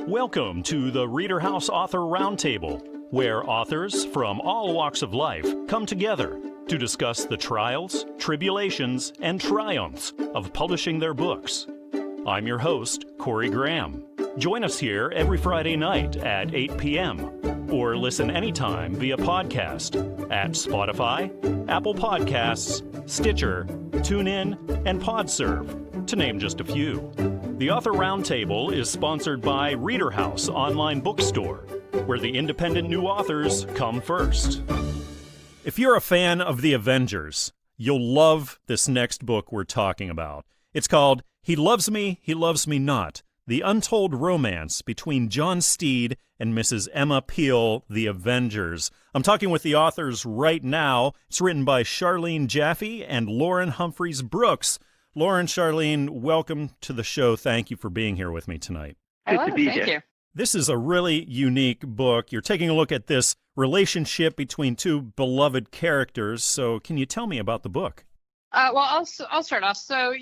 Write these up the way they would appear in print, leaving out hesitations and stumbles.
Welcome to the ReaderHouse Author Roundtable, where authors from all walks of life come together to discuss the trials, tribulations, and triumphs of publishing their books. I'm your host, Corey Graham. Join us here every Friday night at 8 p.m. or listen anytime via podcast at Spotify, Apple Podcasts, Stitcher, TuneIn, and PodServe, to name just a few. The Author Roundtable is sponsored by ReaderHouse Online Bookstore, where the independent new authors come first. If you're a fan of the Avengers, you'll love this next book we're talking about. It's called He Loves Me, He Loves Me Not, The Untold Romance Between John Steed and Mrs. Emma Peel, The Avengers. I'm talking with the authors right now. It's written by Charlene Jaffie and Lauren Humphries-Brooks. Lauren, Charlene, welcome to the show. Thank you for being here with me tonight. Hello, thank you. This is a really unique book. You're taking a look at this relationship between two beloved characters. So can you tell me about the book? I'll start off. So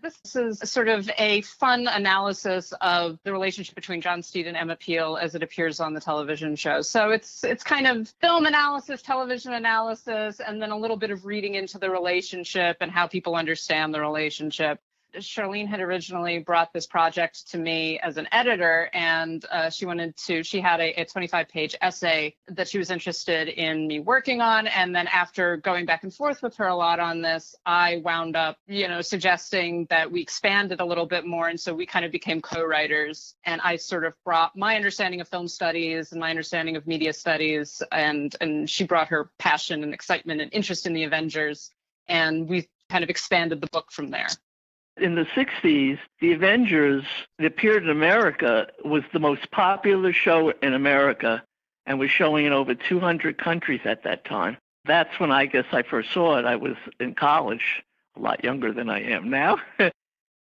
this is sort of a fun analysis of the relationship between John Steed and Emma Peel as it appears on the television show. So it's kind of film analysis, television analysis, and then a little bit of reading into the relationship and how people understand the relationship. Charlene had originally brought this project to me as an editor, and she had a 25-page essay that she was interested in me working on. And then after going back and forth with her a lot on this, I wound up, suggesting that we expand it a little bit more. And so we kind of became co-writers, and I sort of brought my understanding of film studies and my understanding of media studies, and she brought her passion and excitement and interest in the Avengers. And we kind of expanded the book from there. In the 60s, The Avengers, it appeared in America, was the most popular show in America and was showing in over 200 countries at that time. That's when I guess I first saw it. I was in college, a lot younger than I am now.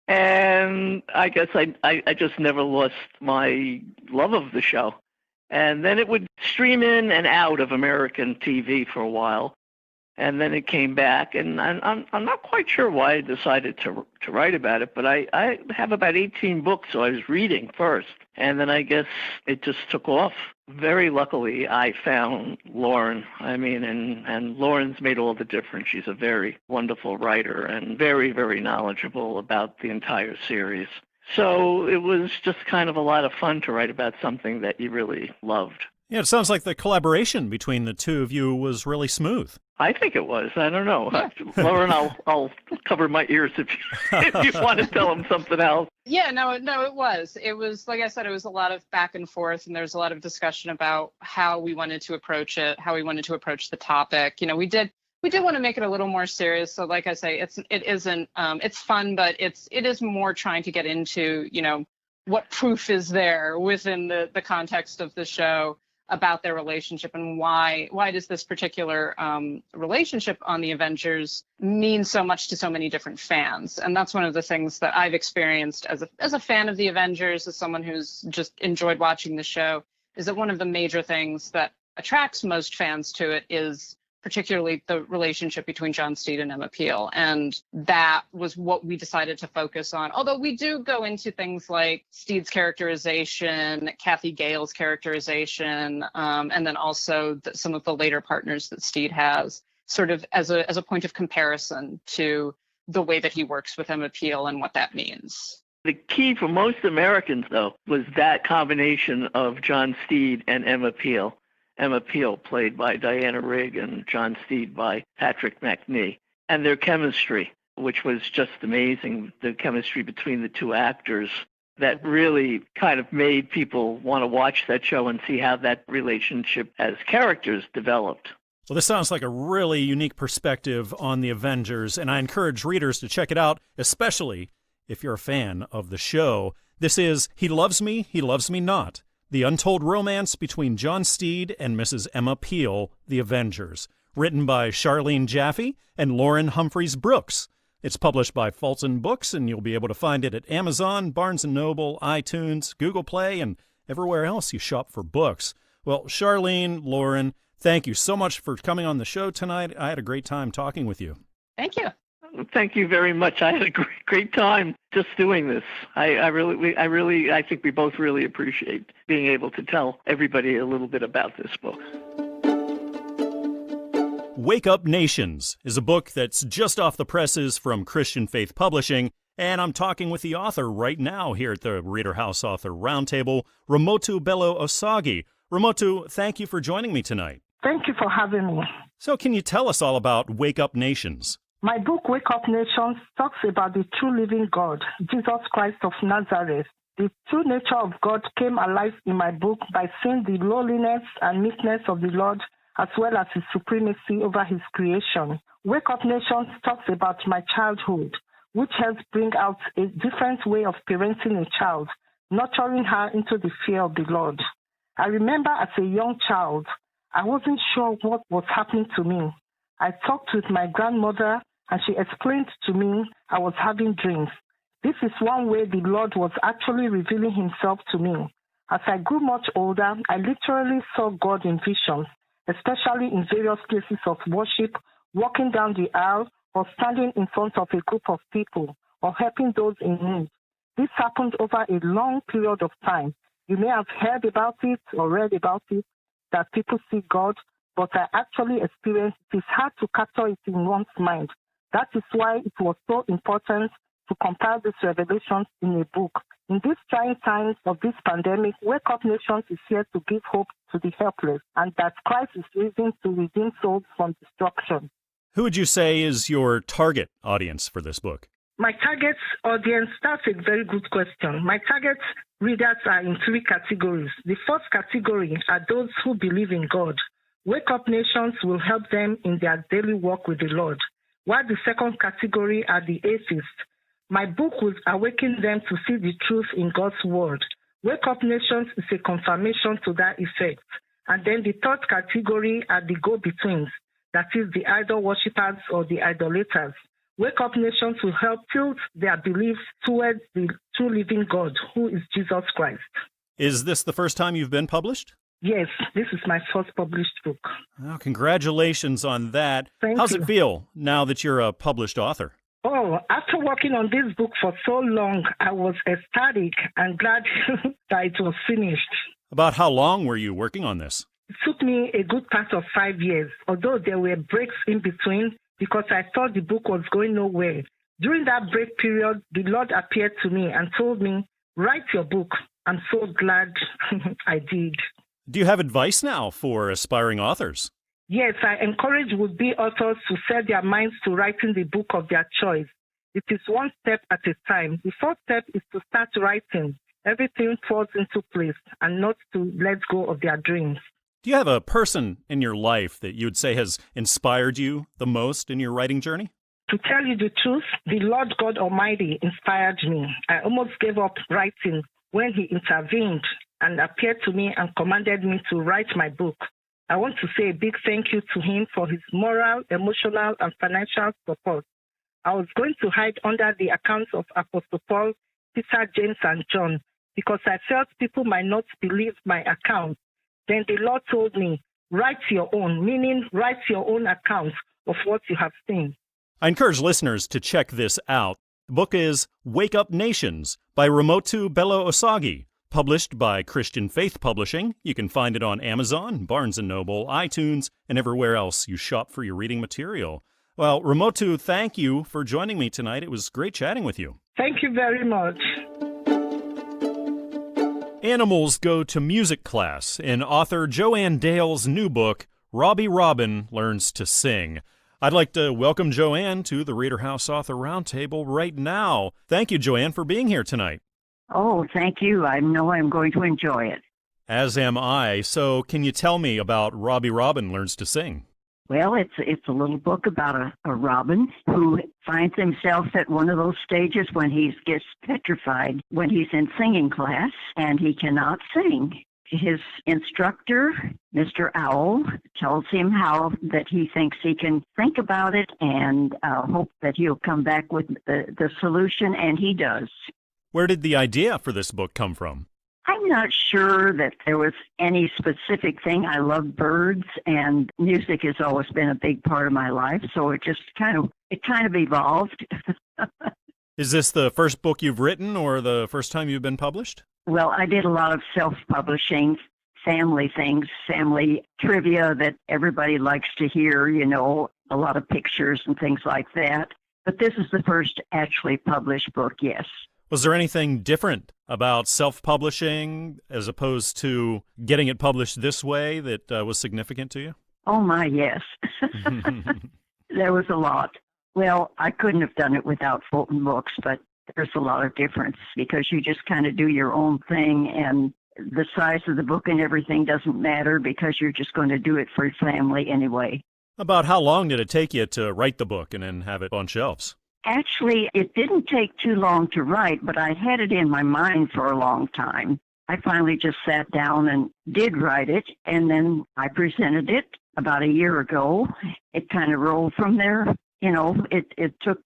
And I guess I just never lost my love of the show. And then it would stream in and out of American TV for a while. And then it came back, and I'm not quite sure why I decided to write about it, but I have about 18 books, so I was reading first. And then I guess it just took off. Very luckily, I found Lauren. And Lauren's made all the difference. She's a very wonderful writer and very, very knowledgeable about the entire series. So it was just kind of a lot of fun to write about something that you really loved. Yeah, it sounds like the collaboration between the two of you was really smooth. I think it was. I don't know. Lauren, I'll cover my ears if you want to tell them something else. Yeah, no, it was. It was, like I said, it was a lot of back and forth, and there was a lot of discussion about how we wanted to approach it, how we wanted to approach the topic. We did want to make it a little more serious. So like I say, it's fun, but it is more trying to get into, what proof is there within the context of the show about their relationship, and why does this particular relationship on the Avengers mean so much to so many different fans. And that's one of the things that I've experienced as a fan of the Avengers, as someone who's just enjoyed watching the show, is that one of the major things that attracts most fans to it is particularly the relationship between John Steed and Emma Peel. And that was what we decided to focus on. Although we do go into things like Steed's characterization, Kathy Gale's characterization, and then also some of the later partners that Steed has, sort of as a point of comparison to the way that he works with Emma Peel and what that means. The key for most Americans, though, was that combination of John Steed and Emma Peel. Emma Peel, played by Diana Rigg, and John Steed by Patrick McNee, and their chemistry, which was just amazing, the chemistry between the two actors that really kind of made people want to watch that show and see how that relationship as characters developed. Well, this sounds like a really unique perspective on the Avengers, and I encourage readers to check it out, especially if you're a fan of the show. This is He Loves Me, He Loves Me Not, The Untold Romance Between John Steed and Mrs. Emma Peel, The Avengers, written by Charlene Jaffie and Lauren Humphries-Brooks. It's published by Fulton Books, and you'll be able to find it at Amazon, Barnes & Noble, iTunes, Google Play, and everywhere else you shop for books. Well, Charlene, Lauren, thank you so much for coming on the show tonight. I had a great time talking with you. Thank you. Thank you very much. I had a great time just doing this. I think we both really appreciate being able to tell everybody a little bit about this book. Wake Up Nations is a book that's just off the presses from Christian Faith Publishing, and I'm talking with the author right now here at the ReaderHouse Author Roundtable, Ramotu Bello-Osagie. Ramotu, thank you for joining me tonight. Thank you for having me. So can you tell us all about Wake Up Nations? My book, Wake Up Nations, talks about the true living God, Jesus Christ of Nazareth. The true nature of God came alive in my book by seeing the lowliness and meekness of the Lord, as well as his supremacy over his creation. Wake Up Nations talks about my childhood, which helps bring out a different way of parenting a child, nurturing her into the fear of the Lord. I remember as a young child, I wasn't sure what was happening to me. I talked with my grandmother, and she explained to me I was having dreams. This is one way the Lord was actually revealing himself to me. As I grew much older, I literally saw God in visions, especially in various places of worship, walking down the aisle, or standing in front of a group of people, or helping those in need. This happened over a long period of time. You may have heard about it or read about it, that people see God, but I actually experienced it. It's hard to capture it in one's mind. That is why it was so important to compile these revelations in a book. In these trying times of this pandemic, Wake Up Nations is here to give hope to the helpless, and that Christ is risen to redeem souls from destruction. Who would you say is your target audience for this book? My target audience, that's a very good question. My target readers are in three categories. The first category are those who believe in God. Wake Up Nations will help them in their daily walk with the Lord. While the second category are the atheists. My book will awaken them to see the truth in God's word. Wake Up Nations is a confirmation to that effect. And then the third category are the go-betweens, that is the idol worshippers or the idolaters. Wake Up Nations will help tilt their beliefs towards the true living God, who is Jesus Christ. Is this the first time you've been published? Yes, this is my first published book. Well, congratulations on that. Thank How's you. it feel now that you're a published author? Oh, after working on this book for so long, I was ecstatic and glad that it was finished. About how long were you working on this? It took me a good part of 5 years, although there were breaks in between because I thought the book was going nowhere. During that break period, the Lord appeared to me and told me, write your book. I'm so glad I did. Do you have advice now for aspiring authors? Yes, I encourage would-be authors to set their minds to writing the book of their choice. It is one step at a time. The first step is to start writing. Everything falls into place and not to let go of their dreams. Do you have a person in your life that you would say has inspired you the most in your writing journey? To tell you the truth, the Lord God Almighty inspired me. I almost gave up writing when he intervened and appeared to me and commanded me to write my book. I want to say a big thank you to him for his moral, emotional, and financial support. I was going to hide under the accounts of Apostle Paul, Peter, James, and John because I felt people might not believe my account. Then the Lord told me, write your own, meaning write your own account of what you have seen. I encourage listeners to check this out. The book is Wake Up Nations by Ramotu Bello-Osagie, published by Christian Faith Publishing. You can find it on Amazon, Barnes & Noble, iTunes, and everywhere else you shop for your reading material. Well, Ramotu, thank you for joining me tonight. It was great chatting with you. Thank you very much. Animals go to music class in author Joanne Dale's new book, Robbie Robin Learns to Sing. I'd like to welcome Joanne to the ReaderHouse Author Roundtable right now. Thank you, Joanne, for being here tonight. Oh, thank you. I know I'm going to enjoy it. As am I. So can you tell me about Robbie Robin Learns to Sing? Well, it's a little book about a robin who finds himself at one of those stages when he gets petrified when he's in singing class and he cannot sing. His instructor, Mr. Owl, tells him how that he thinks he can think about it and hope that he'll come back with the solution, and he does. Where did the idea for this book come from? I I'm not sure that there was any specific thing. I love birds, and music has always been a big part of my life, so it just kind of evolved. Is this the first book you've written or the first time you've been published? Well, I did a lot of self-publishing, family things, family trivia that everybody likes to hear, a lot of pictures and things like that. But this is the first actually published book, yes. Was there anything different about self-publishing as opposed to getting it published this way that was significant to you? Oh, my, yes. There was a lot. Well, I couldn't have done it without Fulton Books, but there's a lot of difference because you just kind of do your own thing, and the size of the book and everything doesn't matter because you're just going to do it for your family anyway. About how long did it take you to write the book and then have it on shelves? Actually, it didn't take too long to write, but I had it in my mind for a long time. I finally just sat down and did write it, and then I presented it about a year ago. It kind of rolled from there. It took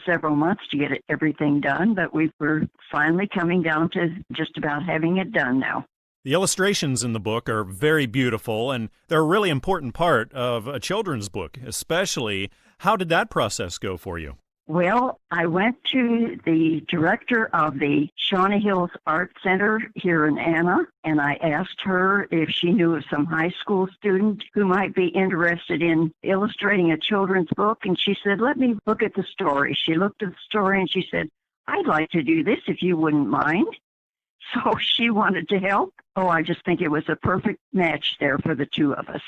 several months to get everything done, but we were finally coming down to just about having it done now. The illustrations in the book are very beautiful, and they're a really important part of a children's book, especially. How did that process go for you? Well, I went to the director of the Shawnee Hills Art Center here in Anna, and I asked her if she knew of some high school student who might be interested in illustrating a children's book, and she said, let me look at the story. She looked at the story, and she said, I'd like to do this if you wouldn't mind. So she wanted to help. Oh, I just think it was a perfect match there for the two of us.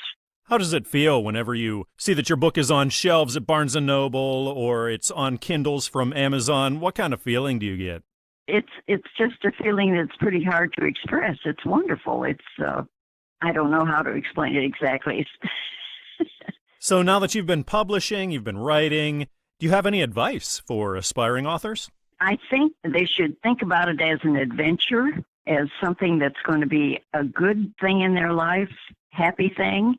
How does it feel whenever you see that your book is on shelves at Barnes & Noble or it's on Kindles from Amazon? What kind of feeling do you get? It's just a feeling that's pretty hard to express. It's wonderful. I don't know how to explain it exactly. So now that you've been publishing, you've been writing, do you have any advice for aspiring authors? I think they should think about it as an adventure, as something that's going to be a good thing in their life, happy thing.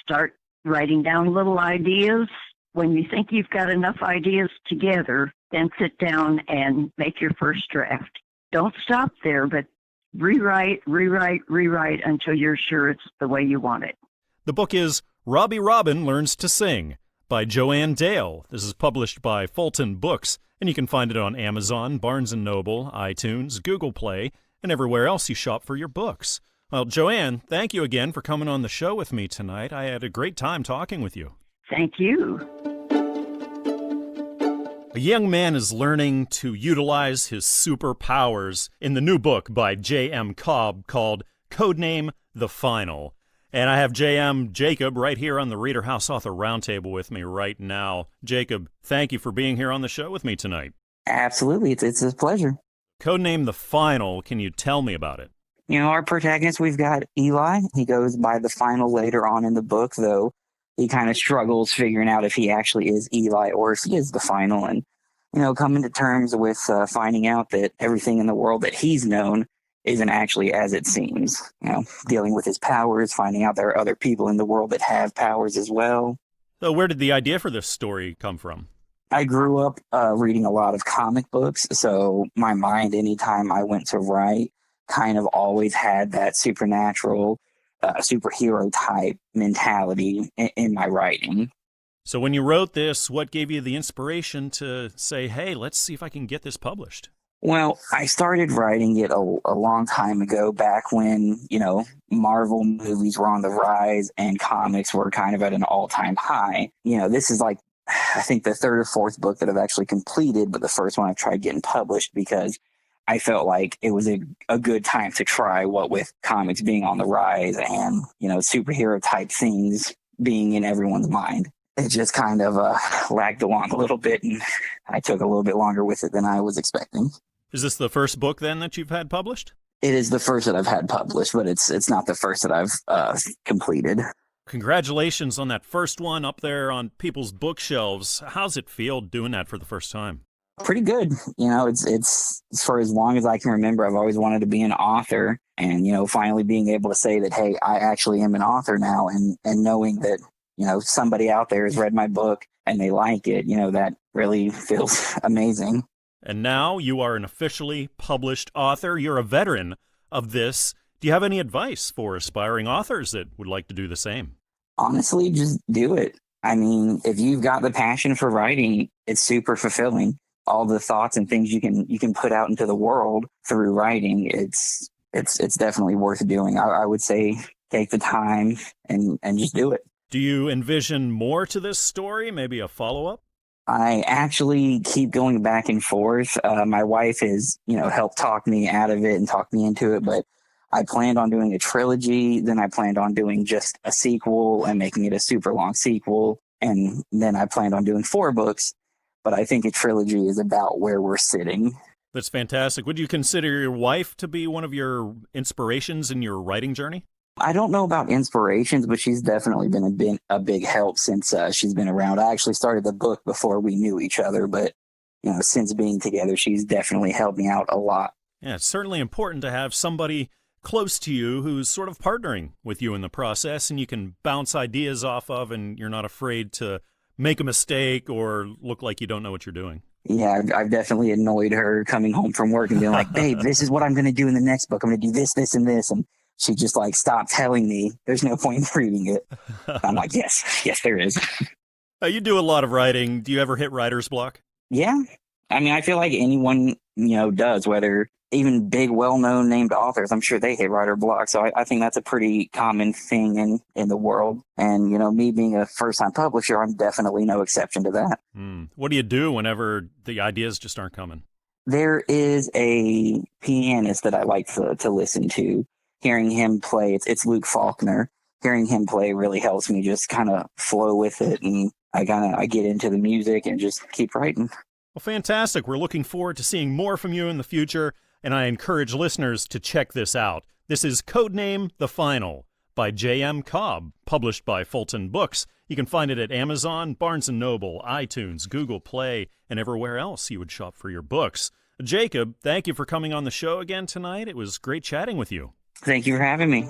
Start writing down little ideas. When you think you've got enough ideas together, then sit down and make your first draft. Don't stop there, but rewrite until you're sure it's the way you want it. The book is Robbie Robin Learns to Sing by Joanne Dale. This is published by Fulton Books, and you can find it on Amazon, Barnes & Noble, iTunes, Google Play, and everywhere else you shop for your books. Well, Joanne, thank you again for coming on the show with me tonight. I had a great time talking with you. Thank you. A young man is learning to utilize his superpowers in the new book by J.M. Cobb called Codename The Final. And I have J.M. Jacob right here on the ReaderHouse Author Roundtable with me right now. Jacob, thank you for being here on the show with me tonight. Absolutely. It's a pleasure. Codename The Final, can you tell me about it? Our protagonist, we've got Eli. He goes by The Final later on in the book, though he kind of struggles figuring out if he actually is Eli or if he is The Final. And, coming to terms with finding out that everything in the world that he's known isn't actually as it seems. Dealing with his powers, finding out there are other people in the world that have powers as well. So where did the idea for this story come from? I grew up reading a lot of comic books, so my mind, anytime I went to write, kind of always had that supernatural, superhero type mentality in my writing. So when you wrote this, what gave you the inspiration to say, hey, let's see if I can get this published? Well, I started writing it a long time ago, back when, Marvel movies were on the rise and comics were kind of at an all-time high. This is like, I think the third or fourth book that I've actually completed, but the first one I've tried getting published because I felt like it was a good time to try, what with comics being on the rise and, superhero type things being in everyone's mind. It just kind of lagged along a little bit, and I took a little bit longer with it than I was expecting. Is this the first book then that you've had published? It is the first that I've had published, but it's not the first that I've completed. Congratulations on that first one up there on people's bookshelves. How's it feel doing that for the first time? Pretty good. It's for as long as I can remember, I've always wanted to be an author, and, finally being able to say that, hey, I actually am an author now, and knowing that, somebody out there has read my book and they like it, that really feels amazing. And now you are an officially published author. You're a veteran of this. Do you have any advice for aspiring authors that would like to do the same? Honestly, just do it. I mean, if you've got the passion for writing, it's super fulfilling. All the thoughts and things you can put out into the world through writing, it's definitely worth doing. I would say take the time and just do it. Do you envision more to this story? Maybe a follow-up? I actually keep going back and forth. My wife has, helped talk me out of it and talk me into it, but I planned on doing a trilogy. Then I planned on doing just a sequel and making it a super long sequel. And then I planned on doing 4 books, but I think a trilogy is about where we're sitting. That's fantastic. Would you consider your wife to be one of your inspirations in your writing journey? I don't know about inspirations, but she's definitely been a big help since she's been around. I actually started the book before we knew each other, but since being together, she's definitely helped me out a lot. Yeah, it's certainly important to have somebody close to you who's sort of partnering with you in the process, and you can bounce ideas off of, and you're not afraid to make a mistake or look like you don't know what you're doing. Yeah, I've definitely annoyed her coming home from work and being like, babe, this is what I'm going to do in the next book. I'm going to do this, this, and this. And she just stopped telling me. There's no point in reading it. I'm like, yes, there is. You do a lot of writing. Do you ever hit writer's block? Yeah. I mean, I feel like anyone, does, whether even big, well-known named authors, I'm sure they hit writer block. So I think that's a pretty common thing in the world. And, me being a first-time publisher, I'm definitely no exception to that. What do you do whenever the ideas just aren't coming? There is a pianist that I like to listen to. Hearing him play, it's Luke Faulkner. Hearing him play really helps me just kind of flow with it. And I get into the music and just keep writing. Well, fantastic. We're looking forward to seeing more from you in the future. And I encourage listeners to check this out. This is Codename The Final by J.M. Cobb, published by Fulton Books. You can find it at Amazon, Barnes & Noble, iTunes, Google Play, and everywhere else you would shop for your books. Jacob, thank you for coming on the show again tonight. It was great chatting with you. Thank you for having me.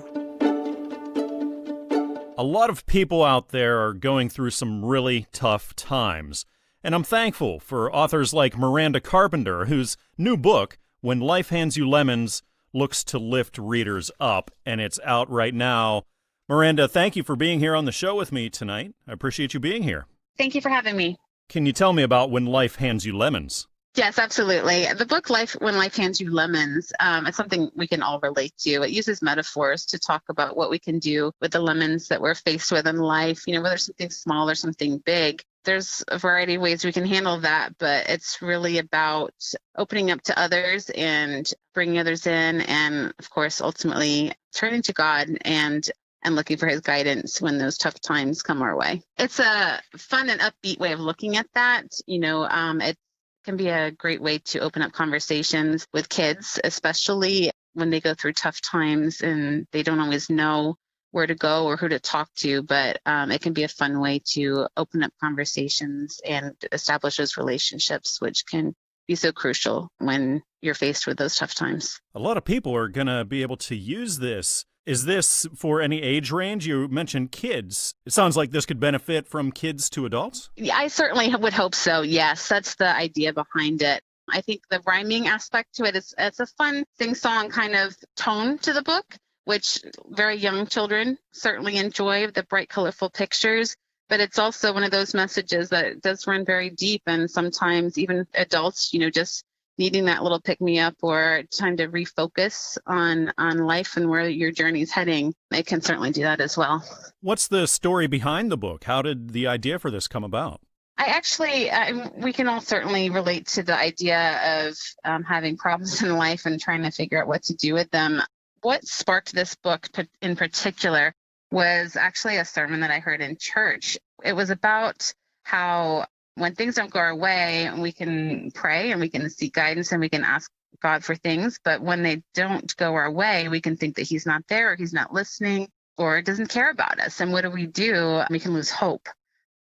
A lot of people out there are going through some really tough times. And I'm thankful for authors like Miranda Carpenter, whose new book, When Life Hands You Lemons, looks to lift readers up, and it's out right now. Miranda, thank you for being here on the show with me tonight. I appreciate you being here. Thank you for having me. Can you tell me about When Life Hands You Lemons? Yes, absolutely. The book When Life Hands You Lemons, it's something we can all relate to. It uses metaphors to talk about what we can do with the lemons that we're faced with in life, whether something small or something big. There's a variety of ways we can handle that, but it's really about opening up to others and bringing others in, and of course, ultimately turning to God and looking for his guidance when those tough times come our way. It's a fun and upbeat way of looking at that. It can be a great way to open up conversations with kids, especially when they go through tough times and they don't always know where to go or who to talk to, but it can be a fun way to open up conversations and establish those relationships, which can be so crucial when you're faced with those tough times. A lot of people are going to be able to use this. Is this for any age range? You mentioned kids. It sounds like this could benefit from kids to adults. Yeah, I certainly would hope so. Yes, that's the idea behind it. I think the rhyming aspect to it is it's a fun sing-song kind of tone to the book, which very young children certainly enjoy, the bright, colorful pictures. But it's also one of those messages that does run very deep, and sometimes even adults, just needing that little pick-me-up or time to refocus on life and where your journey's heading, it can certainly do that as well. What's the story behind the book? How did the idea for this come about? We can all certainly relate to the idea of having problems in life and trying to figure out what to do with them. What sparked this book in particular was actually a sermon that I heard in church. It was about how when things don't go our way, we can pray and we can seek guidance and we can ask God for things. But when they don't go our way, we can think that he's not there or he's not listening or doesn't care about us. And what do? We can lose hope.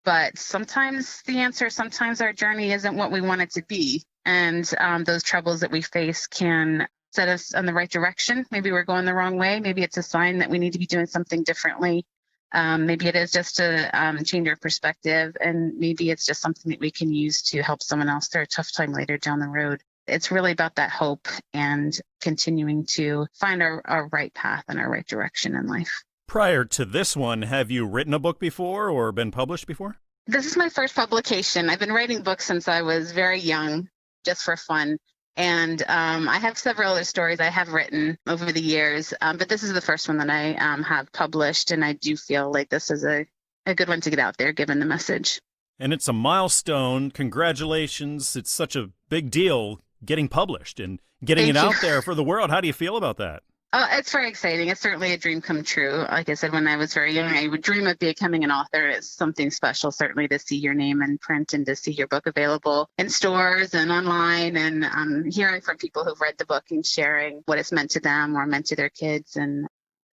But sometimes our journey isn't what we want it to be. And those troubles that we face can set us in the right direction. Maybe we're going the wrong way. Maybe it's a sign that we need to be doing something differently. Maybe it is just to change our perspective, and maybe it's just something that we can use to help someone else through a tough time later down the road. it's really about that hope and continuing to find our right path and our right direction in life. Prior to this one, have you written a book before or been published before? This is my first publication. I've been writing books since I was very young, just for fun. And I have several other stories I have written over the years, but this is the first one that I have published, and I do feel like this is a good one to get out there, given the message. And it's a milestone. Congratulations. It's such a big deal getting published and getting it out there for the world. How do you feel about that? It's very exciting. It's certainly a dream come true. Like I said, when I was very young, I would dream of becoming an author. It's something special, certainly, to see your name in print and to see your book available in stores and online, and hearing from people who've read the book and sharing what it's meant to them or meant to their kids. And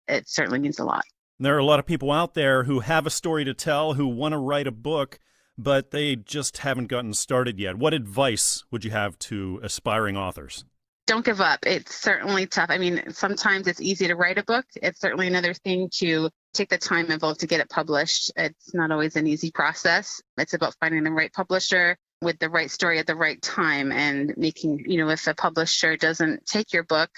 it certainly means a lot. There are a lot of people out there who have a story to tell, who want to write a book, but they just haven't gotten started yet. What advice would you have to aspiring authors? Don't give up. It's certainly tough. I mean, sometimes it's easy to write a book. It's certainly another thing to take the time involved to get it published. It's not always an easy process. It's about finding the right publisher with the right story at the right time and making, if a publisher doesn't take your book,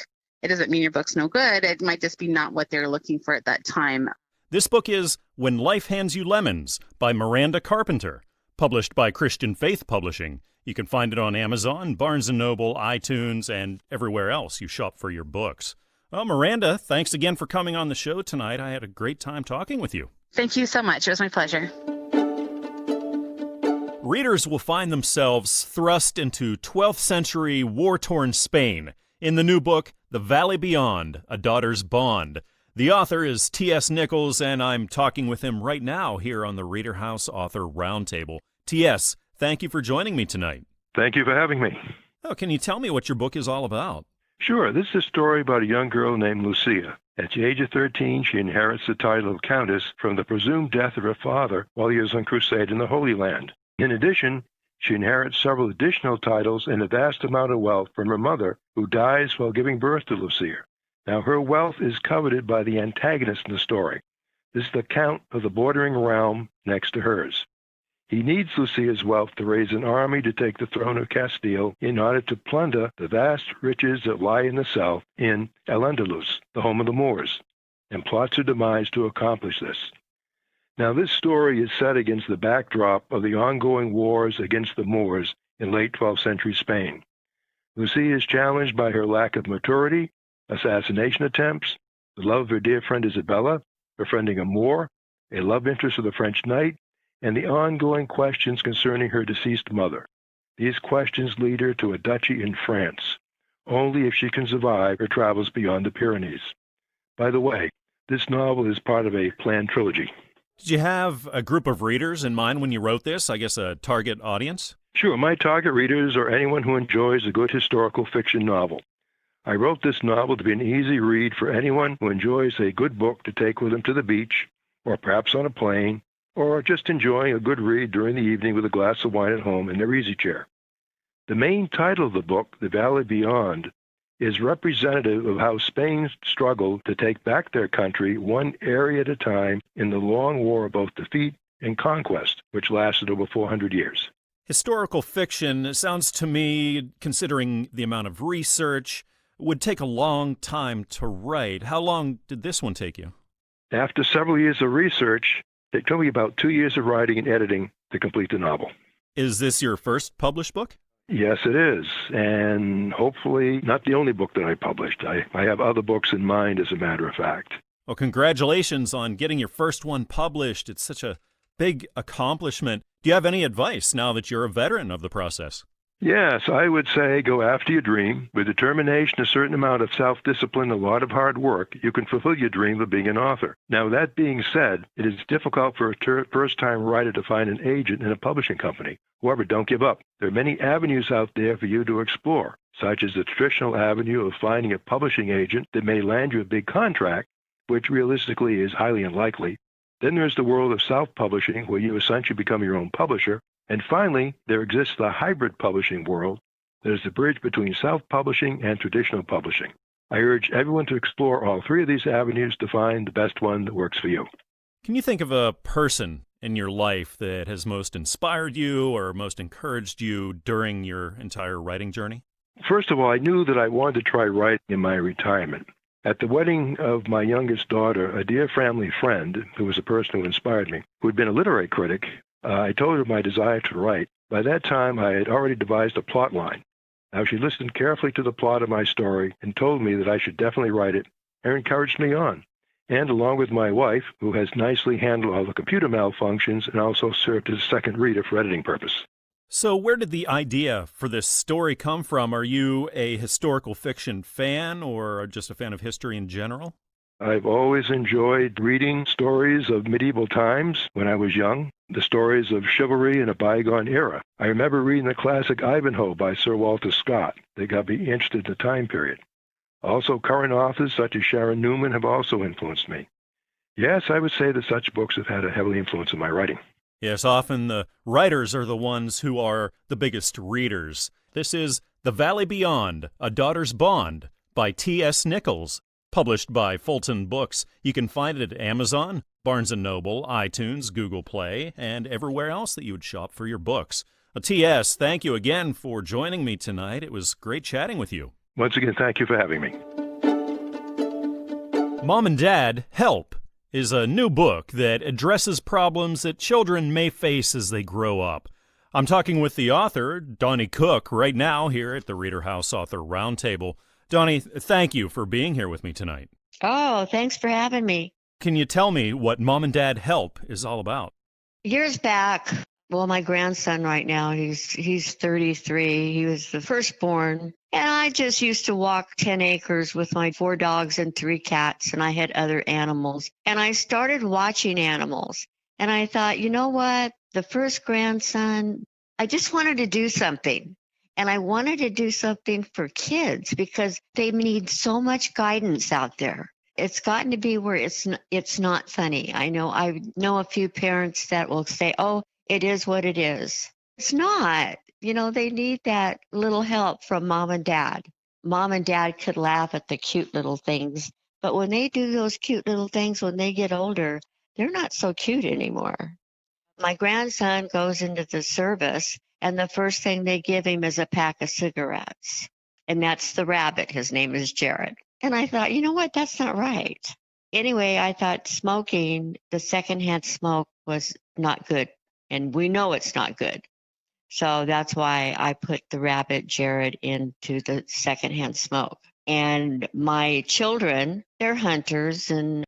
it doesn't mean your book's no good. It might just be not what they're looking for at that time. This book is When Life Hands You Lemons by Miranda Carpenter, published by Christian Faith Publishing. You can find it on Amazon, Barnes & Noble, iTunes, and everywhere else you shop for your books. Well, Miranda, thanks again for coming on the show tonight. I had a great time talking with you. Thank you so much. It was my pleasure. Readers will find themselves thrust into 12th century war-torn Spain in the new book, The Valley Beyond, A Daughter's Bond. The author is T.S. Nichols, and I'm talking with him right now here on the ReaderHouse Author Roundtable. T.S., thank you for joining me tonight. Thank you for having me. Oh, can you tell me what your book is all about? Sure. This is a story about a young girl named Lucia. At the age of 13, she inherits the title of Countess from the presumed death of her father while he was on crusade in the Holy Land. In addition, she inherits several additional titles and a vast amount of wealth from her mother, who dies while giving birth to Lucia. Now, her wealth is coveted by the antagonist in the story. This is the Count of the bordering realm next to hers. He needs Lucia's wealth to raise an army to take the throne of Castile in order to plunder the vast riches that lie in the south in Al-Andalus, the home of the Moors, and plots her demise to accomplish this. Now, this story is set against the backdrop of the ongoing wars against the Moors in late 12th century Spain. Lucia is challenged by her lack of maturity, assassination attempts, the love of her dear friend Isabella, befriending a Moor, a love interest of the French knight, and the ongoing questions concerning her deceased mother. These questions lead her to a duchy in France, only if she can survive her travels beyond the Pyrenees. By the way, this novel is part of a planned trilogy. Did you have a group of readers in mind when you wrote this? I guess a target audience? Sure, my target readers are anyone who enjoys a good historical fiction novel. I wrote this novel to be an easy read for anyone who enjoys a good book to take with them to the beach, or perhaps on a plane, or just enjoying a good read during the evening with a glass of wine at home in their easy chair. The main title of the book, The Valley Beyond, is representative of how Spain struggled to take back their country one area at a time in the long war of both defeat and conquest, which lasted over 400 years. Historical fiction sounds to me, considering the amount of research, would take a long time to write. How long did this one take you? After several years of research, it took me about 2 years of writing and editing to complete the novel. Is this your first published book? Yes, it is, and hopefully not the only book that I published. I have other books in mind, as a matter of fact. Well, congratulations on getting your first one published. It's such a big accomplishment. Do you have any advice now that you're a veteran of the process? Yes, I would say go after your dream. With determination, a certain amount of self-discipline, a lot of hard work, you can fulfill your dream of being an author. Now, that being said, it is difficult for a first-time writer to find an agent in a publishing company. However, don't give up. There are many avenues out there for you to explore, such as the traditional avenue of finding a publishing agent that may land you a big contract, which realistically is highly unlikely. Then there's the world of self-publishing, where you essentially become your own publisher. And finally, there exists the hybrid publishing world that is the bridge between self-publishing and traditional publishing. I urge everyone to explore all three of these avenues to find the best one that works for you. Can you think of a person in your life that has most inspired you or most encouraged you during your entire writing journey? First of all, I knew that I wanted to try writing in my retirement. At the wedding of my youngest daughter, a dear family friend, who was a person who inspired me, who had been a literary critic, I told her my desire to write. By that time, I had already devised a plot line. Now, she listened carefully to the plot of my story and told me that I should definitely write it and encouraged me on. And along with my wife, who has nicely handled all the computer malfunctions and also served as a second reader for editing purpose. So where did the idea for this story come from? Are you a historical fiction fan or just a fan of history in general? I've always enjoyed reading stories of medieval times when I was young, the stories of chivalry in a bygone era. I remember reading the classic Ivanhoe by Sir Walter Scott. They got me interested in the time period. Also, current authors such as Sharon Newman have also influenced me. Yes, I would say that such books have had a heavy influence in my writing. Yes, often the writers are the ones who are the biggest readers. This is The Valley Beyond, A Daughter's Bond by T.S. Nichols, published by Fulton Books. You can find it at Amazon, Barnes & Noble, iTunes, Google Play, and everywhere else that you would shop for your books. T.S., thank you again for joining me tonight. It was great chatting with you. Once again, thank you for having me. Mom and Dad, Help is a new book that addresses problems that children may face as they grow up. I'm talking with the author, Donnie Cook, right now here at the ReaderHouse Author Roundtable. Donnie, thank you for being here with me tonight. Oh, thanks for having me. Can you tell me what Mom and Dad Help is all about? Years back, well, my grandson right now, he's 33. He was the firstborn. And I just used to walk 10 acres with my 4 dogs and 3 cats, and I had other animals. And I started watching animals. And I thought, you know what? The first grandson, I just wanted to do something. And I wanted to do something for kids because they need so much guidance out there. It's gotten to be where it's not funny. I know a few parents that will say, oh, it is what it is. It's not. You know, they need that little help from mom and dad. Mom and dad could laugh at the cute little things, but when they do those cute little things when they get older, they're not so cute anymore. My grandson goes into the service, and the first thing they give him is a pack of cigarettes. And that's the rabbit. His name is Jared. And I thought, you know what? That's not right. Anyway, I thought smoking, the secondhand smoke, was not good. And we know it's not good. So that's why I put the rabbit Jared into the secondhand smoke. And my children, they're hunters, and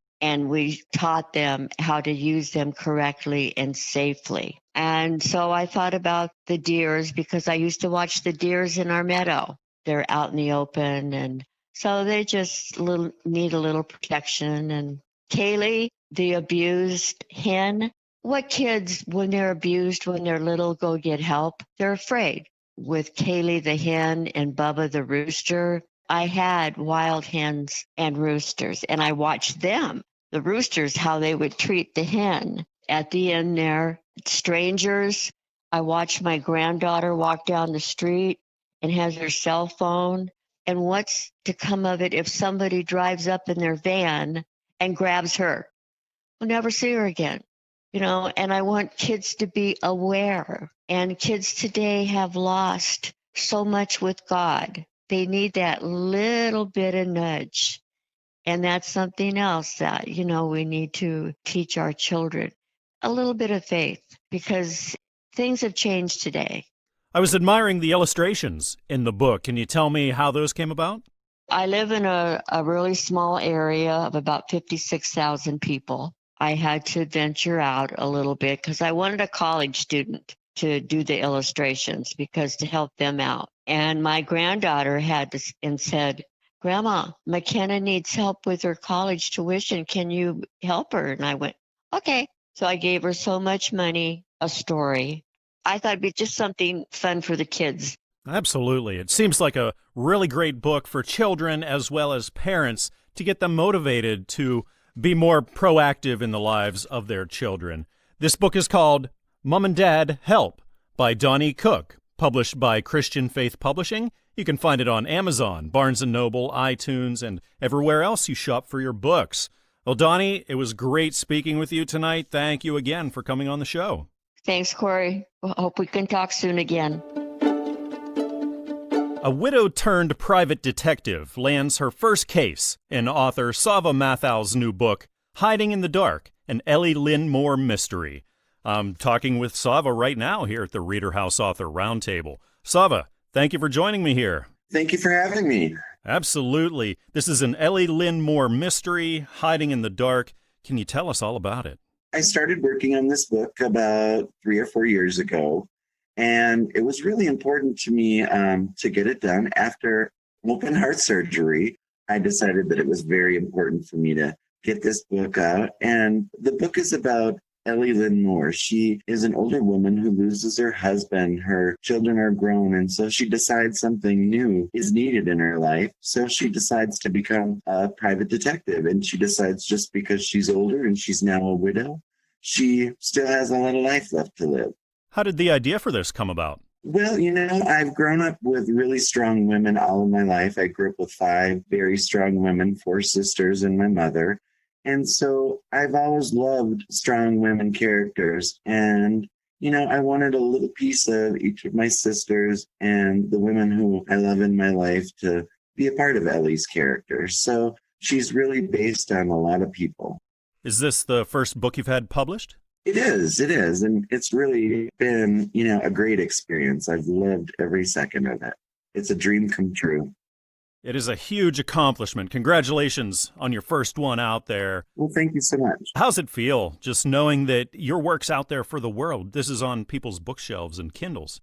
we taught them how to use them correctly and safely. And so I thought about the deers because I used to watch the deers in our meadow. They're out in the open, and so they just need a little protection. And Kaylee, the abused hen, what kids, when they're abused, when they're little, go get help? They're afraid. With Kaylee the hen and Bubba the rooster, I had wild hens and roosters, and I watched them, the roosters, how they would treat the hen. At the end there, strangers, I watched my granddaughter walk down the street and has her cell phone. And what's to come of it if somebody drives up in their van and grabs her? We'll never see her again. You know, and I want kids to be aware. And kids today have lost so much with God. They need that little bit of nudge. And that's something else that, you know, we need to teach our children. A little bit of faith, because things have changed today. I was admiring the illustrations in the book. Can you tell me how those came about? I live in a really small area of about 56,000 people. I had to venture out a little bit because I wanted a college student to do the illustrations because to help them out. And my granddaughter had this and said, Grandma, McKinnon needs help with her college tuition. Can you help her? And I went, okay. So I gave her so much money, a story. I thought it'd be just something fun for the kids. Absolutely. It seems like a really great book for children as well as parents to get them motivated to be more proactive in the lives of their children. This book is called Mom and Dad Help by Doni Cook, published by Christian Faith Publishing. You can find it on Amazon, Barnes & Noble, iTunes, and everywhere else you shop for your books. Well, Donnie, it was great speaking with you tonight. Thank you again for coming on the show. Thanks, Corey. Hope we can talk soon again. A widow-turned private detective lands her first case in author Sava Mathau's new book, Hiding in the Dark, an Ellie Lynn Moore mystery. I'm talking with Sava right now here at the ReaderHouse Author Roundtable. Sava, thank you for joining me here. Thank you for having me. Absolutely. This is an Ellie Lynn Moore mystery, Hiding in the Dark. Can you tell us all about it? I started working on this book about 3 or 4 years ago, and it was really important to me to get it done. After open heart surgery, I decided that it was very important for me to get this book out. And the book is about Ellie Lynn Moore. She is an older woman who loses her husband. Her children are grown, and so she decides something new is needed in her life. So she decides to become a private detective, and she decides just because she's older and she's now a widow, she still has a lot of life left to live. How did the idea for this come about? Well, I've grown up with really strong women all of my life. I grew up with 5 very strong women, 4 sisters and my mother. And so I've always loved strong women characters. And, I wanted a little piece of each of my sisters and the women who I love in my life to be a part of Ellie's character. So she's really based on a lot of people. Is this the first book you've had published? It is. And it's really been, a great experience. I've loved every second of it. It's a dream come true. It is a huge accomplishment. Congratulations on your first one out there. Well, thank you so much. How's it feel, just knowing that your work's out there for the world? This is on people's bookshelves and Kindles.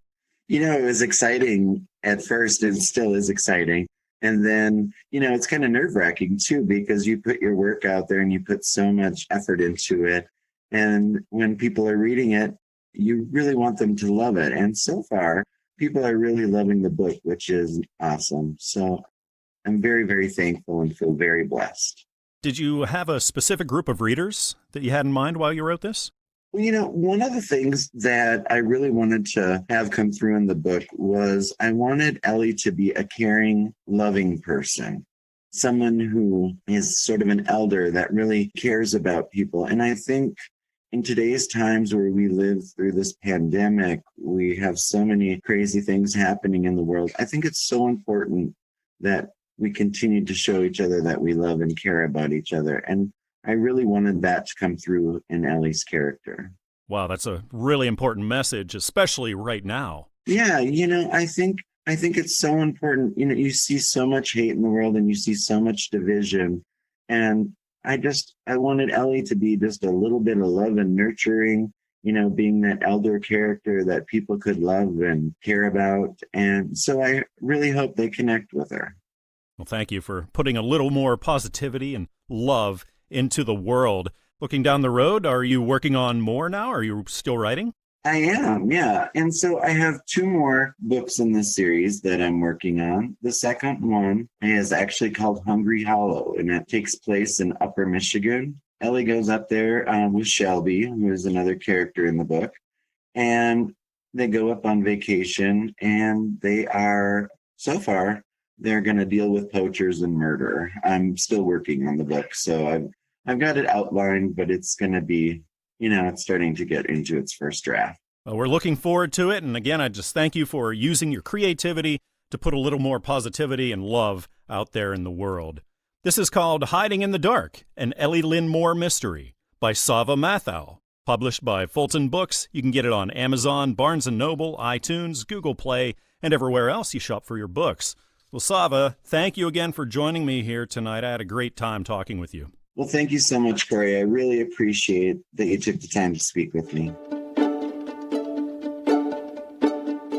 It was exciting at first. It still is exciting. And then, it's kind of nerve-wracking, too, because you put your work out there and you put so much effort into it. And when people are reading it, you really want them to love it. And so far, people are really loving the book, which is awesome. So I'm very, very thankful and feel very blessed. Did you have a specific group of readers that you had in mind while you wrote this? Well, one of the things that I really wanted to have come through in the book was I wanted Ellie to be a caring, loving person. Someone who is sort of an elder that really cares about people. And I think in today's times where we live through this pandemic, we have so many crazy things happening in the world. I think it's so important that we continue to show each other that we love and care about each other. And I really wanted that to come through in Ellie's character. Wow, that's a really important message, especially right now. Yeah, I think it's so important. You see so much hate in the world and you see so much division. And I wanted Ellie to be just a little bit of love and nurturing, being that elder character that people could love and care about. And so I really hope they connect with her. Well, thank you for putting a little more positivity and love into the world. Looking down the road, are you working on more now? Are you still writing? I am, yeah. And so I have 2 more books in this series that I'm working on. The second one is actually called Hungry Hollow, and it takes place in Upper Michigan. Ellie goes up there with Shelby, who is another character in the book, and they go up on vacation, and so far, they're going to deal with poachers and murder. I'm still working on the book, so I've got it outlined, but it's going to be, it's starting to get into its first draft. Well, we're looking forward to it. And again, I just thank you for using your creativity to put a little more positivity and love out there in the world. This is called Hiding in the Dark, an Ellie Lynn Moore mystery by Sava Mathau, published by Fulton Books. You can get it on Amazon, Barnes & Noble, iTunes, Google Play, and everywhere else you shop for your books. Well, Sava, thank you again for joining me here tonight. I had a great time talking with you. Well, thank you so much, Corey. I really appreciate that you took the time to speak with me.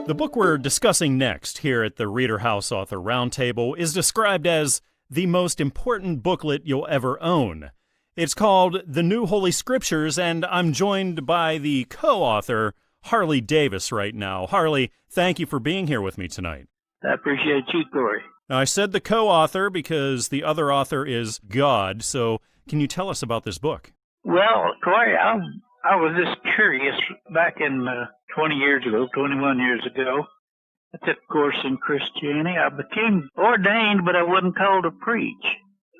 The book we're discussing next here at the ReaderHouse Author Roundtable is described as the most important booklet you'll ever own. It's called The New Holy Scriptures, and I'm joined by the co-author, Harley Davis, right now. Harley, thank you for being here with me tonight. I appreciate you, Corey. Now, I said the co-author because the other author is God, so can you tell us about this book? Well, Corey, I was just curious. Back in 21 years ago, I took a course in Christianity. I became ordained, but I wasn't called to preach.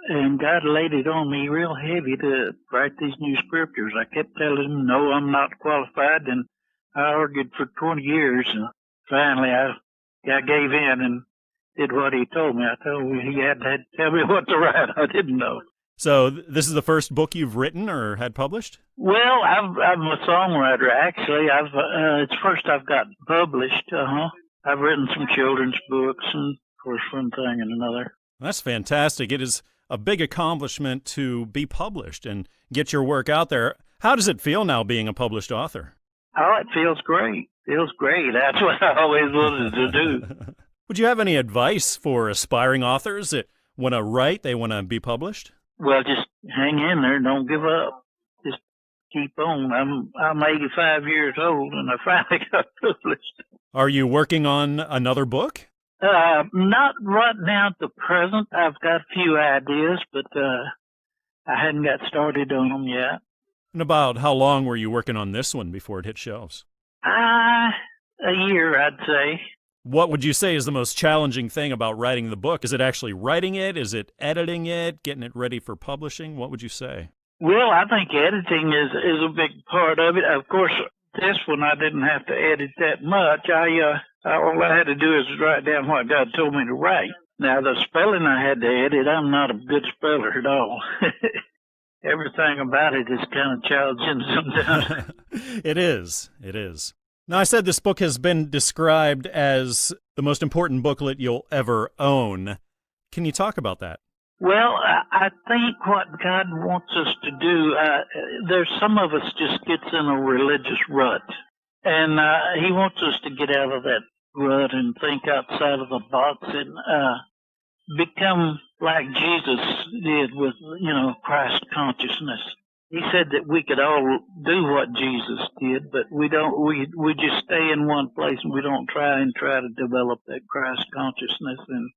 And God laid it on me real heavy to write these new scriptures. I kept telling him, no, I'm not qualified, and I argued for 20 years, and finally I gave in, and did what he told me. I told him he had to tell me what to write. I didn't know. So this is the first book you've written or had published? Well, I'm a songwriter, actually. It's first I've got published. I've written some children's books, and of course, one thing and another. That's fantastic. It is a big accomplishment to be published and get your work out there. How does it feel now being a published author? Oh, it feels great. Feels great. That's what I always wanted to do. Would you have any advice for aspiring authors that want to write, they want to be published? Well, just hang in there. Don't give up. Just keep on. I'm 85 years old, and I finally got published. Are you working on another book? Not right now at the present. I've got a few ideas, but I hadn't got started on them yet. And about how long were you working on this one before it hit shelves? A year, I'd say. What would you say is the most challenging thing about writing the book? Is it actually writing it? Is it editing it? Getting it ready for publishing? What would you say? Well, I think editing is a big part of it. Of course, this one I didn't have to edit that much. All I had to do is write down what God told me to write. Now, the spelling I had to edit, I'm not a good speller at all. Everything about it is kind of challenging sometimes. It is. It is. Now, I said this book has been described as the most important booklet you'll ever own. Can you talk about that? Well, I think what God wants us to do, there's some of us just gets in a religious rut. And he wants us to get out of that rut and think outside of the box and become like Jesus did with, Christ consciousness. He said that we could all do what Jesus did, but we don't. We just stay in one place and we don't try to develop that Christ consciousness. And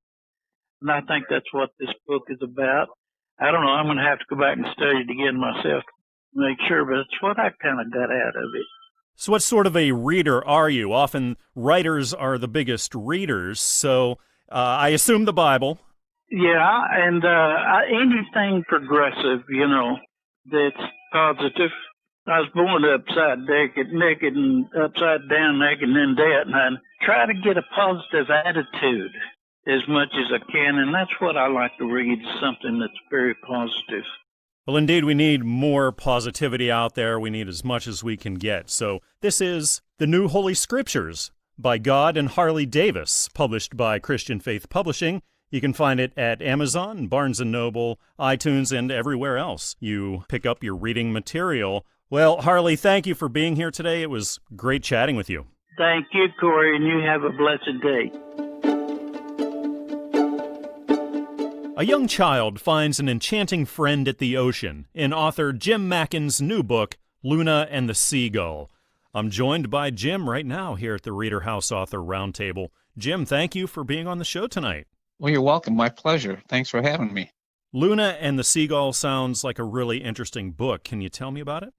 I think that's what this book is about. I don't know. I'm going to have to go back and study it again myself to make sure, but it's what I kind of got out of it. So what sort of a reader are you? Often writers are the biggest readers, so I assume the Bible. Yeah, and anything progressive, that's positive. I was born upside naked and upside down naked and in debt, and I try to get a positive attitude as much as I can, and that's what I like to read, something that's very positive. Well, indeed, we need more positivity out there. We need as much as we can get. So this is The New Holy Scriptures by God and Harley Davis, published by Christian Faith Publishing. You can find it at Amazon, Barnes & Noble, iTunes, and everywhere else you pick up your reading material. Well, Harley, thank you for being here today. It was great chatting with you. Thank you, Corey, and you have a blessed day. A young child finds an enchanting friend at the ocean in author Jim Mackin's new book, Luna and the Seagull. I'm joined by Jim right now here at the ReaderHouse Author Roundtable. Jim, thank you for being on the show tonight. Well, you're welcome. My pleasure. Thanks for having me. Luna and the Seagull sounds like a really interesting book. Can you tell me about it?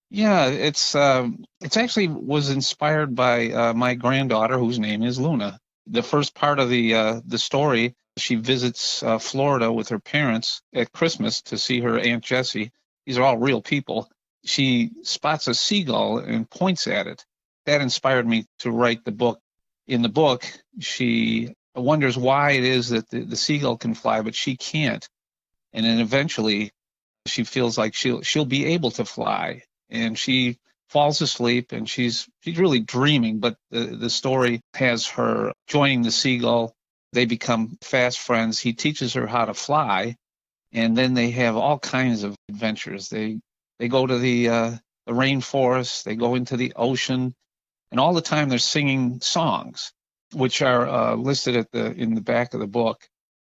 Yeah, it's actually was inspired by my granddaughter, whose name is Luna. The first part of the story, she visits Florida with her parents at Christmas to see her Aunt Jessie. These are all real people. She spots a seagull and points at it. That inspired me to write the book. In the book, she wonders why it is that the seagull can fly, but she can't. And then eventually she feels like she'll be able to fly. And she falls asleep and she's really dreaming, but the story has her joining the seagull. They become fast friends. He teaches her how to fly, and then they have all kinds of adventures. They go to the rainforest, they go into the ocean, and all the time they're singing songs, which are listed in the back of the book.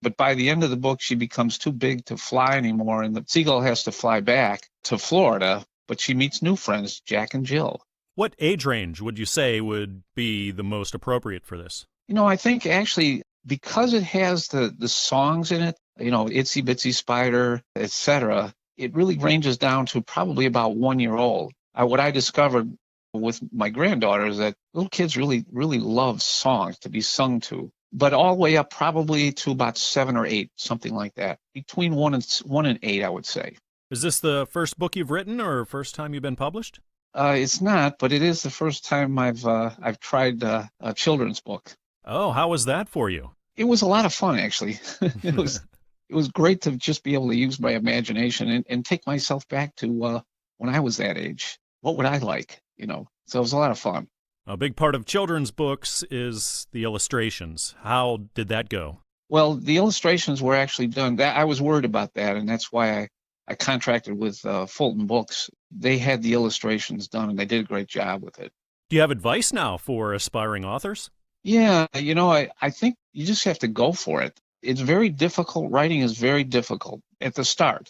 But by the end of the book, she becomes too big to fly anymore, and the seagull has to fly back to Florida, but she meets new friends, Jack and Jill. What age range would you say would be the most appropriate for this? I think actually because it has the songs in it, Itsy Bitsy Spider, etc., it really ranges down to probably about 1 year old. What I discovered with my granddaughter is that little kids really, really love songs to be sung to, but all the way up probably to about 7 or 8, something like that. Between 1 and 8, I would say. Is this the first book you've written or first time you've been published? It's not, but it is the first time I've tried a children's book. Oh, how was that for you? It was a lot of fun, actually. It was great to just be able to use my imagination and take myself back to when I was that age. What would I like, So it was a lot of fun. A big part of children's books is the illustrations. How did that go? Well, the illustrations were actually done. I was worried about that, and that's why I contracted with Fulton Books. They had the illustrations done, and they did a great job with it. Do you have advice now for aspiring authors? Yeah, I think you just have to go for it. It's very difficult. Writing is very difficult at the start.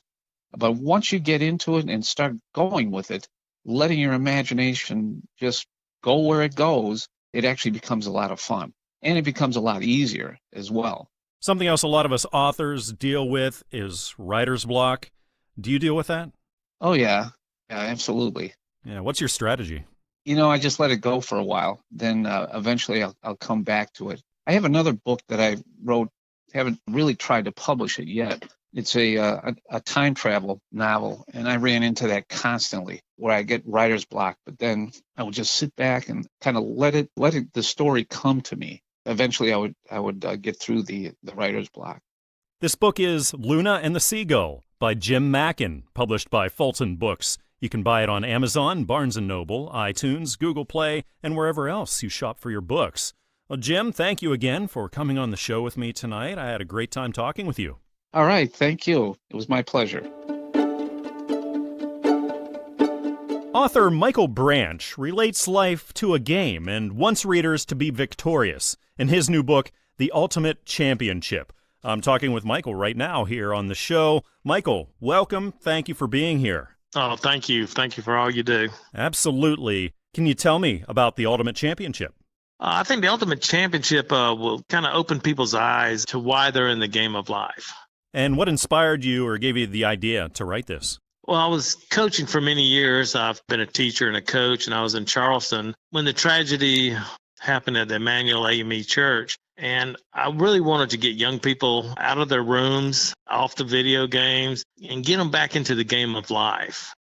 But once you get into it and start going with it, letting your imagination just go where it goes, it actually becomes a lot of fun. And it becomes a lot easier as well. Something else a lot of us authors deal with is writer's block. Do you deal with that? Oh, yeah. Yeah, absolutely. Yeah, what's your strategy? I just let it go for a while. Then eventually I'll come back to it. I have another book that I wrote. Haven't really tried to publish it yet. It's a time travel novel, and I ran into that constantly, where I get writer's block. But then I would just sit back and kind of let the story come to me. Eventually, I would get through the writer's block. This book is Luna and the Seagull by Jim Mackin, published by Fulton Books. You can buy it on Amazon, Barnes & Noble, iTunes, Google Play, and wherever else you shop for your books. Well, Jim, thank you again for coming on the show with me tonight. I had a great time talking with you. All right, thank you. It was my pleasure. Author Michael Branch relates life to a game and wants readers to be victorious in his new book, The Ultimate Championship. I'm talking with Michael right now here on the show. Michael, welcome. Thank you for being here. Oh, thank you. Thank you for all you do. Absolutely. Can you tell me about The Ultimate Championship? I think The Ultimate Championship will kind of open people's eyes to why they're in the game of life. And what inspired you or gave you the idea to write this? Well, I was coaching for many years. I've been a teacher and a coach, and I was in Charleston when the tragedy happened at the Emmanuel AME Church. And I really wanted to get young people out of their rooms, off the video games, and get them back into the game of life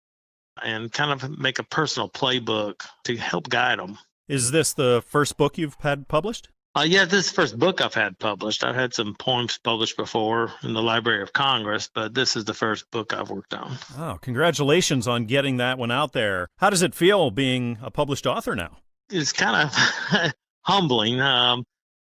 and kind of make a personal playbook to help guide them. Is this the first book you've had published? Yeah, this is the first book I've had published. I've had some poems published before in the Library of Congress, but this is the first book I've worked on. Oh, congratulations on getting that one out there. How does it feel being a published author now? It's kind of humbling.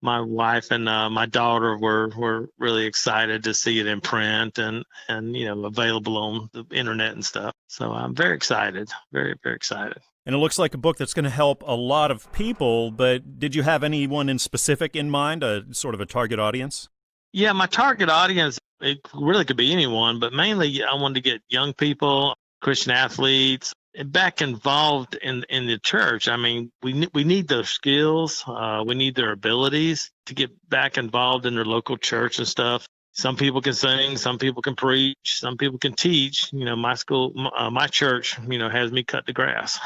My wife and my daughter were really excited to see it in print and available on the internet and stuff. So I'm very excited, very, very excited. And it looks like a book that's going to help a lot of people, but did you have anyone in specific in mind, a sort of a target audience? Yeah, my target audience, it really could be anyone, but mainly I wanted to get young people, Christian athletes, back involved in the church. I mean, we need those skills. We need their abilities to get back involved in their local church and stuff. Some people can sing, some people can preach, some people can teach. My school, my church, has me cut the grass.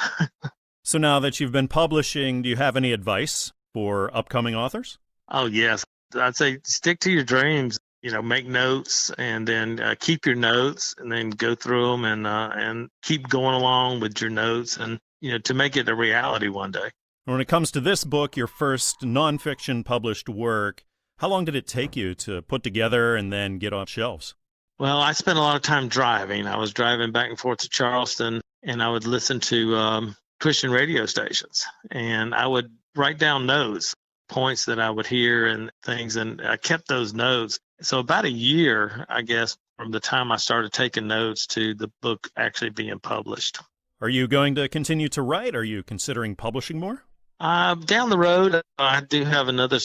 So now that you've been publishing, do you have any advice for upcoming authors? Oh, yes. I'd say stick to your dreams. Make notes and then keep your notes and then go through them and keep going along with your notes and, to make it a reality one day. When it comes to this book, your first nonfiction published work, how long did it take you to put together and then get on shelves? Well, I spent a lot of time driving. I was driving back and forth to Charleston, and I would listen to Christian radio stations, and I would write down notes, points that I would hear and things, and I kept those notes. So about a year, I guess, from the time I started taking notes to the book actually being published. Are you going to continue to write? Are you considering publishing more? Down the road, I do have another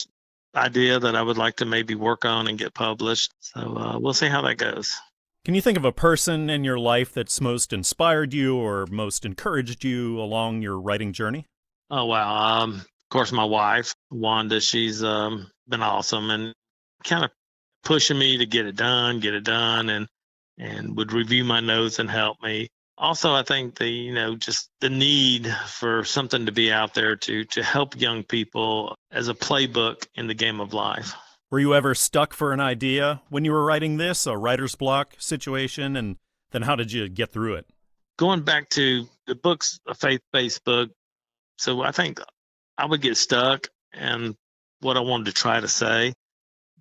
idea that I would like to maybe work on and get published. So we'll see how that goes. Can you think of a person in your life that's most inspired you or most encouraged you along your writing journey? Oh, wow. Of course, my wife, Wanda, she's been awesome and kind of pushing me to get it done and would review my notes and help me. Also, I think just the need for something to be out there to help young people as a playbook in the game of life. Were you ever stuck for an idea when you were writing this, a writer's block situation, and then how did you get through it? Going back to the book's a faith-based book, so I think I would get stuck in what I wanted to try to say.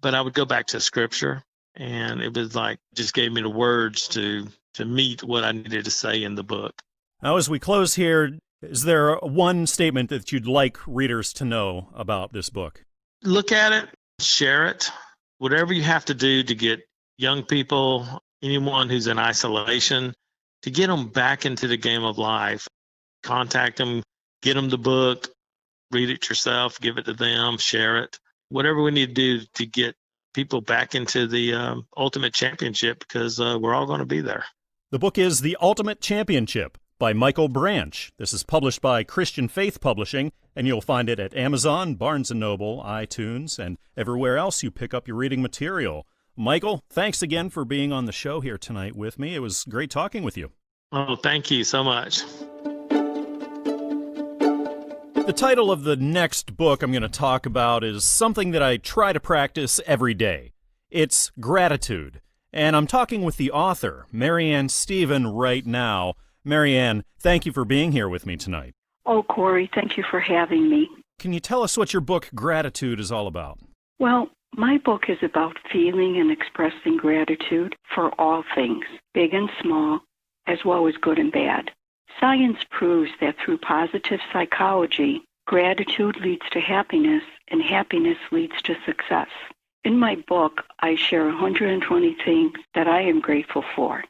but I would go back to scripture, and it was like, just gave me the words to meet what I needed to say in the book. Now, as we close here, is there one statement that you'd like readers to know about this book? Look at it, share it, whatever you have to do to get young people, anyone who's in isolation, to get them back into the game of life. Contact them, get them the book, read it yourself, give it to them, share it. Whatever we need to do to get people back into the Ultimate Championship, because we're all going to be there. The book is The Ultimate Championship by Michael Branch. This is published by Christian Faith Publishing, and you'll find it at Amazon, Barnes & Noble, iTunes, and everywhere else you pick up your reading material. Michael, thanks again for being on the show here tonight with me. It was great talking with you. Oh, thank you so much. The title of the next book I'm going to talk about is something that I try to practice every day. It's gratitude. And I'm talking with the author, Marianne Stephen, right now. Marianne, thank you for being here with me tonight. Oh, Corey, thank you for having me. Can you tell us what your book, Gratitude, is all about? Well, my book is about feeling and expressing gratitude for all things, big and small, as well as good and bad. Science proves that through positive psychology, gratitude leads to happiness, and happiness leads to success. In my book, I share 120 things that I am grateful for.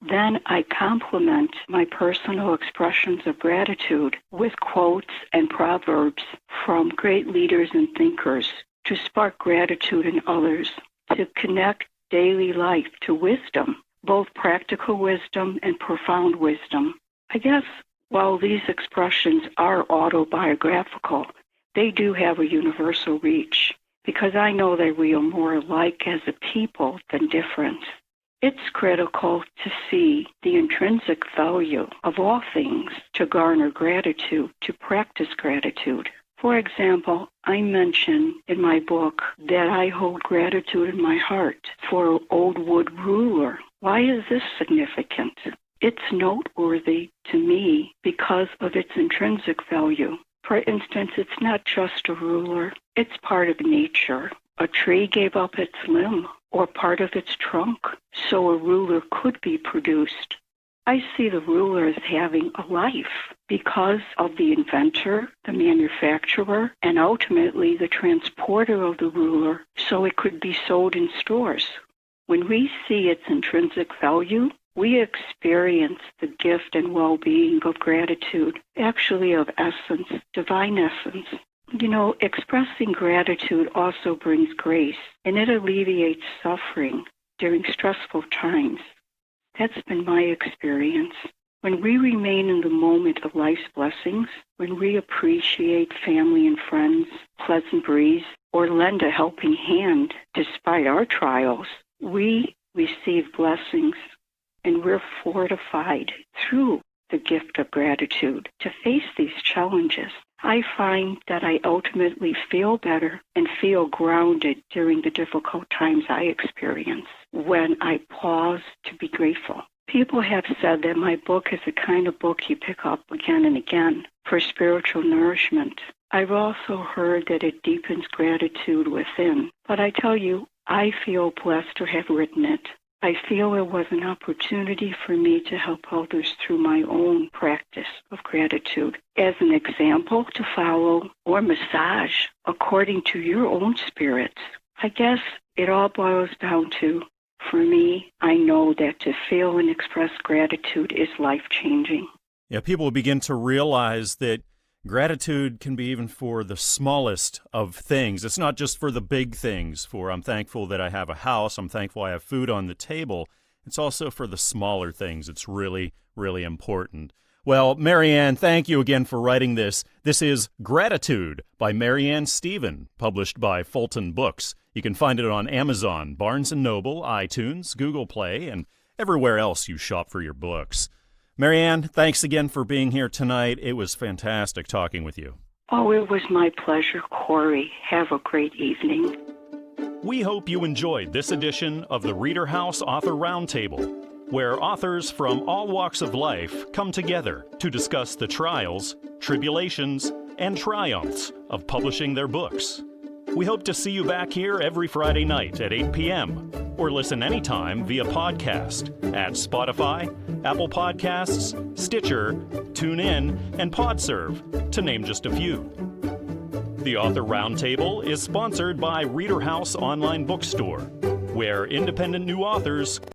Then I complement my personal expressions of gratitude with quotes and proverbs from great leaders and thinkers to spark gratitude in others, to connect daily life to wisdom, both practical wisdom and profound wisdom. I guess while these expressions are autobiographical, they do have a universal reach, because I know that we are more alike as a people than different. It's critical to see the intrinsic value of all things to garner gratitude, to practice gratitude. For example, I mention in my book that I hold gratitude in my heart for an old wood ruler. Why is this significant? It's noteworthy to me because of its intrinsic value. For instance, it's not just a ruler, it's part of nature. A tree gave up its limb or part of its trunk, so a ruler could be produced. I see the ruler as having a life because of the inventor, the manufacturer, and ultimately the transporter of the ruler, so it could be sold in stores. When we see its intrinsic value, we experience the gift and well-being of gratitude, actually of essence, divine essence. You know, expressing gratitude also brings grace, and it alleviates suffering during stressful times. That's been my experience. When we remain in the moment of life's blessings, when we appreciate family and friends, pleasant breeze, or lend a helping hand despite our trials, we receive blessings, and we're fortified through the gift of gratitude to face these challenges. I find that I ultimately feel better and feel grounded during the difficult times I experience when I pause to be grateful. People have said that my book is the kind of book you pick up again and again for spiritual nourishment. I've also heard that it deepens gratitude within. But I tell you, I feel blessed to have written it. I feel it was an opportunity for me to help others through my own practice of gratitude as an example to follow or massage according to your own spirits. I guess it all boils down to, for me, I know that to feel and express gratitude is life-changing. Yeah, people will begin to realize that gratitude can be even for the smallest of things. It's not just for the big things, for I'm thankful that I have a house, I'm thankful I have food on the table. It's also for the smaller things. It's really, really important. Well, Marianne, thank you again for writing this. This is Gratitude by Marianne Stephen, published by Fulton Books. You can find it on Amazon, Barnes & Noble, iTunes, Google Play, and everywhere else you shop for your books. Marianne, thanks again for being here tonight. It was fantastic talking with you. Oh, it was my pleasure, Corey. Have a great evening. We hope you enjoyed this edition of the ReaderHouse Author Roundtable, where authors from all walks of life come together to discuss the trials, tribulations, and triumphs of publishing their books. We hope to see you back here every Friday night at 8 p.m. or listen anytime via podcast at Spotify, Apple Podcasts, Stitcher, TuneIn, and PodServe, to name just a few. The Author Roundtable is sponsored by ReaderHouse Online Bookstore, where independent new authors